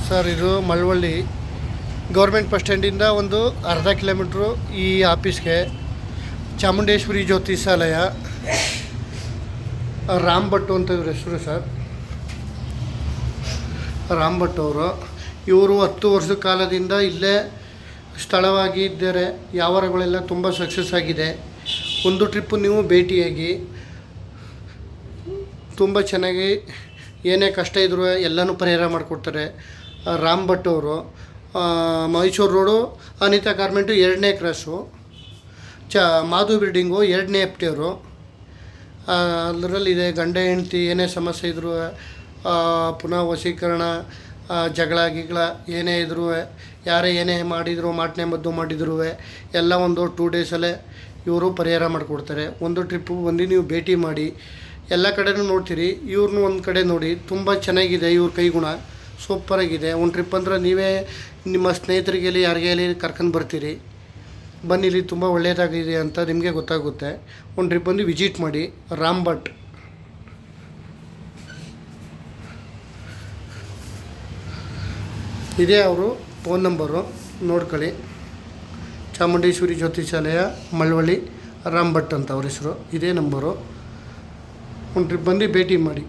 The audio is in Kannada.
ಸರ್ ಇದು ಮಳವಳ್ಳಿ ಗೌರ್ಮೆಂಟ್ ಬಸ್ ಸ್ಟ್ಯಾಂಡಿಂದ ಒಂದು ಅರ್ಧ ಕಿಲೋಮೀಟ್ರು ಈ ಆಫೀಸ್ಗೆ ಚಾಮುಂಡೇಶ್ವರಿ ಜ್ಯೋತಿಷಾಲಯ. ರಾಮ್ ಭಟ್ ಅಂತ ಇವ್ರ ಹೆಸರು ಸರ್. ರಾಮ್ ಭಟ್ ಅವರು ಇವರು 10 ವರ್ಷದ ಕಾಲದಿಂದ ಇಲ್ಲೇ ಸ್ಥಳವಾಗಿ ಇದ್ದಾರೆ. ವ್ಯವಹಾರಗಳೆಲ್ಲ ತುಂಬ ಸಕ್ಸಸ್ ಆಗಿದೆ. ಒಂದು ಟ್ರಿಪ್ಪು ನೀವು ಭೇಟಿಯಾಗಿ ತುಂಬ ಚೆನ್ನಾಗಿ ಏನೇ ಕಷ್ಟ ಇದ್ರೂ ಎಲ್ಲನೂ ಪರಿಹಾರ ಮಾಡಿಕೊಡ್ತಾರೆ. ರಾಮ್ ಭಟ್ ಅವರು ಮೈಸೂರು ರೋಡು ಅನಿತಾ ಗಾರ್ಮೆಂಟು 2ನೇ ಕ್ರಾಸು, ಮಾಧು ಬಿಲ್ಡಿಂಗು 2ನೇ ಎಫ್ಟಿಯವರು. ಅದರಲ್ಲಿದೆ ಗಂಡ ಹೆಂಡ್ತಿ ಏನೇ ಸಮಸ್ಯೆ ಇದ್ರೂ ಪುನಃ ವಶೀಕರಣ, ಜಗಳ ಗಿಗಳ ಏನೇ ಇದ್ರೂ, ಯಾರೇ ಏನೇ ಮಾಡಿದ್ರು, ಮಾಟನೆ ಮದ್ದು ಮಾಡಿದ್ರು ಎಲ್ಲ ಒಂದು 2 ಡೇಸಲ್ಲೇ ಇವರು ಪರಿಹಾರ ಮಾಡಿಕೊಡ್ತಾರೆ. ಒಂದು ಟ್ರಿಪ್ಪು ಬಂದು ನೀವು ಭೇಟಿ ಮಾಡಿ ಎಲ್ಲ ಕಡೆನೂ ನೋಡ್ತೀರಿ. ಇವ್ರನ್ನೂ ಒಂದು ಕಡೆ ನೋಡಿ, ತುಂಬ ಚೆನ್ನಾಗಿದೆ ಇವ್ರ ಕೈಗುಣ, ಸೂಪರಾಗಿದೆ. ಒಂದು ಟ್ರಿಪ್ ಅಂದ್ರೆ ನೀವೇ ನಿಮ್ಮ ಸ್ನೇಹಿತರಿಗೆಲ್ಲಿ ಯಾರಿಗೇಲಿ ಕರ್ಕೊಂಡು ಬರ್ತೀರಿ. ಬನ್ನಿ, ಇಲ್ಲಿ ತುಂಬ ಒಳ್ಳೆಯದಾಗಿದೆ ಅಂತ ನಿಮಗೆ ಗೊತ್ತಾಗುತ್ತೆ. ಒಂದು ಟ್ರಿಪ್ ಬಂದು ವಿಸಿಟ್ ಮಾಡಿ. ರಾಮ್ ಭಟ್ ಇದೇ ಅವರು ಫೋನ್ ನಂಬರು, ನೋಡ್ಕೊಳ್ಳಿ. ಚಾಮುಂಡೇಶ್ವರಿ ಜ್ಯೋತಿಷಾಲಯ, ಮಳವಳ್ಳಿ, ರಾಮ್ ಭಟ್ ಅಂತ ಅವ್ರ ಹೆಸರು. ಇದೇ ನಂಬರು. ಒಂದು ಟ್ರಿಪ್ ಬಂದು ಭೇಟಿ ಮಾಡಿ.